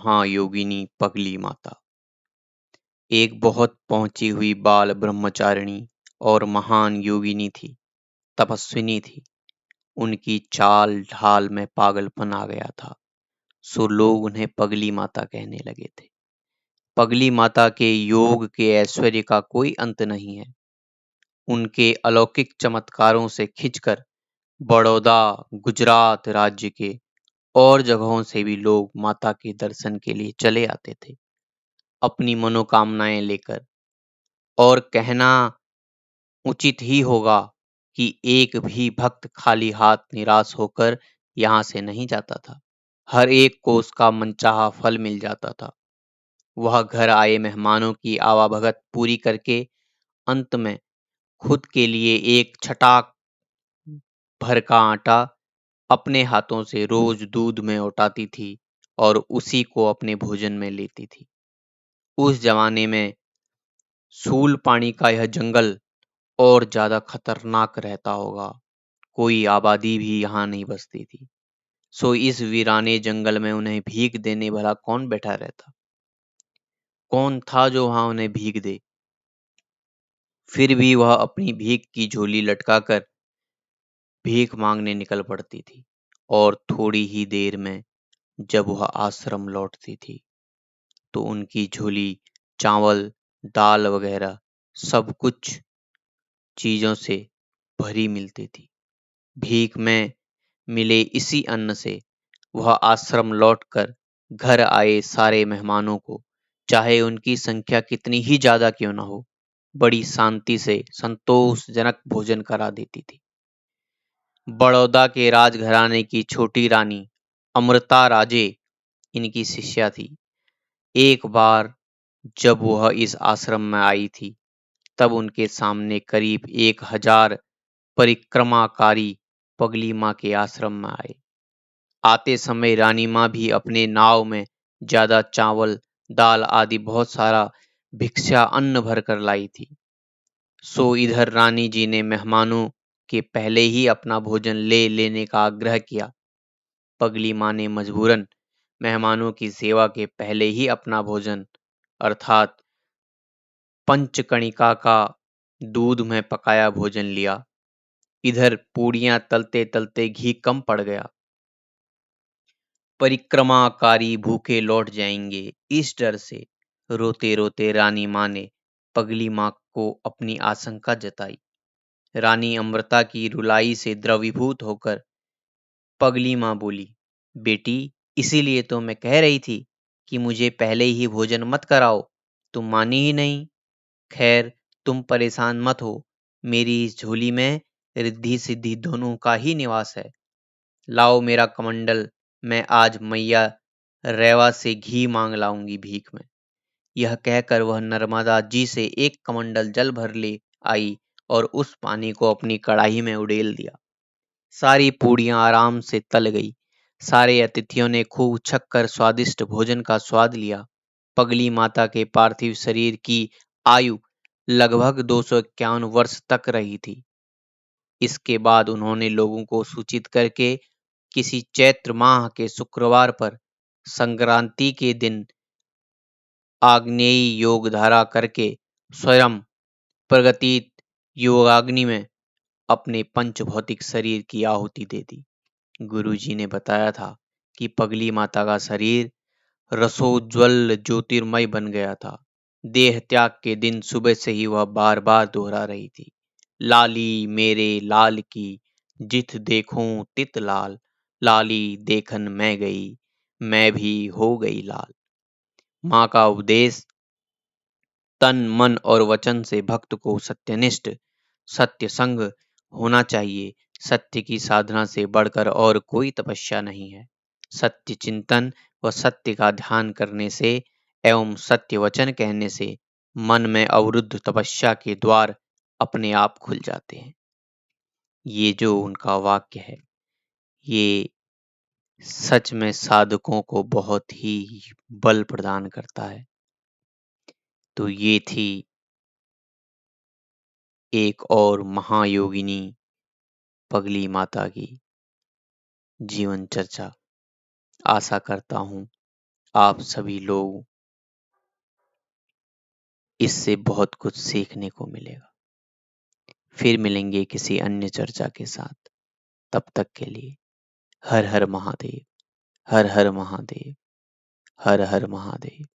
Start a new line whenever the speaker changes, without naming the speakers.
महायोगिनी पगली माता एक बहुत पहुंची हुई बाल ब्रह्मचारिणी और महान योगिनी थी, तपस्विनी थी। उनकी चाल ढाल में पागलपन आ गया था, सो लोग उन्हें पगली माता कहने लगे थे। पगली माता के योग के ऐश्वर्य का कोई अंत नहीं है। उनके अलौकिक चमत्कारों से खिंचकर बड़ौदा, गुजरात राज्य के और जगहों से भी लोग माता के दर्शन के लिए चले आते थे, अपनी मनोकामनाएं लेकर। और कहना उचित ही होगा कि एक भी भक्त खाली हाथ निराश होकर यहाँ से नहीं जाता था। हर एक को उसका मनचाहा फल मिल जाता था। वह घर आए मेहमानों की आवाभगत पूरी करके अंत में खुद के लिए एक छटाक भर का आटा अपने हाथों से रोज दूध में उटाती थी और उसी को अपने भोजन में लेती थी। उस जमाने में सूल पानी का यह जंगल और ज्यादा खतरनाक रहता होगा। कोई आबादी भी यहाँ नहीं बसती थी, सो इस वीराने जंगल में उन्हें भीख देने भला कौन बैठा रहता? कौन था जो वहां उन्हें भीख दे? फिर भी वह अपनी भीख की झोली लटकाकर भीख मांगने निकल पड़ती थी। और थोड़ी ही देर में जब वह आश्रम लौटती थी तो उनकी झोली चावल, दाल वगैरह सब कुछ चीजों से भरी मिलती थी। भीख में मिले इसी अन्न से वह आश्रम लौटकर घर आए सारे मेहमानों को, चाहे उनकी संख्या कितनी ही ज्यादा क्यों न हो, बड़ी शांति से संतोषजनक भोजन करा देती थी। बड़ौदा के राजघराने की छोटी रानी अमृता राजे इनकी शिष्या थी। एक बार जब वह इस आश्रम में आई थी तब उनके सामने करीब 1000 परिक्रमाकारी पगली माँ के आश्रम में आए। आते समय रानी माँ भी अपने नाव में ज्यादा चावल, दाल आदि बहुत सारा भिक्षा अन्न भर कर लाई थी। सो इधर रानी जी ने मेहमानों के पहले ही अपना भोजन ले लेने का आग्रह किया। पगली माँ ने मजबूरन मेहमानों की सेवा के पहले ही अपना भोजन अर्थात पंचकणिका का दूध में पकाया भोजन लिया। इधर पूड़ियां तलते तलते घी कम पड़ गया। परिक्रमाकारी भूखे लौट जाएंगे, इस डर से रोते रोते रानी माँ ने पगली माँ को अपनी आशंका जताई। रानी अमृता की रुलाई से द्रवीभूत होकर पगली माँ बोली, बेटी, इसीलिए तो मैं कह रही थी कि मुझे पहले ही भोजन मत कराओ, तुम मानी ही नहीं। खैर, तुम परेशान मत हो, मेरी इस झोली में रिद्धि सिद्धि दोनों का ही निवास है। लाओ मेरा कमंडल, मैं आज मैया रेवा से घी मांग लाऊंगी भीख में। यह कहकर वह नर्मदा जी से एक कमंडल जल भर ले आई और उस पानी को अपनी कड़ाही में उड़ेल दिया। सारी पूड़ियां आराम से तल गई। सारे अतिथियों ने खूब छककर स्वादिष्ट भोजन का स्वाद लिया। पगली माता के पार्थिव शरीर की आयु लगभग 251 वर्ष तक रही थी। इसके बाद उन्होंने लोगों को सूचित करके किसी चैत्र माह के शुक्रवार पर संक्रांति के दिन आग्नेयी योग धारा करके स्वयं प्रगतित योगाग्नि में अपने पंच भौतिक शरीर की आहुति दे दी। गुरुजी ने बताया था कि पगली माता का शरीर रसोज्वल ज्योतिर्मय बन गया था। देह त्याग के दिन सुबह से ही वह बार बार दोहरा रही थी, लाली मेरे लाल की, जित देखूं तित लाल, लाली देखन मैं गई, मैं भी हो गई लाल। माँ का उपदेश तन मन और वचन से भक्त को सत्यनिष्ठ, सत्य संग होना चाहिए। सत्य की साधना से बढ़कर और कोई तपस्या नहीं है। सत्य चिंतन व सत्य का ध्यान करने से एवं सत्य वचन कहने से मन में अवरुद्ध तपस्या के द्वार अपने आप खुल जाते हैं। ये जो उनका वाक्य है, ये सच में साधकों को बहुत ही बल प्रदान करता है। तो ये थी एक और महायोगिनी पगली माता की जीवन चर्चा। आशा करता हूँ आप सभी लोग इससे बहुत कुछ सीखने को मिलेगा। फिर मिलेंगे किसी अन्य चर्चा के साथ। तब तक के लिए हर हर महादेव, हर हर महादेव, हर हर महादेव।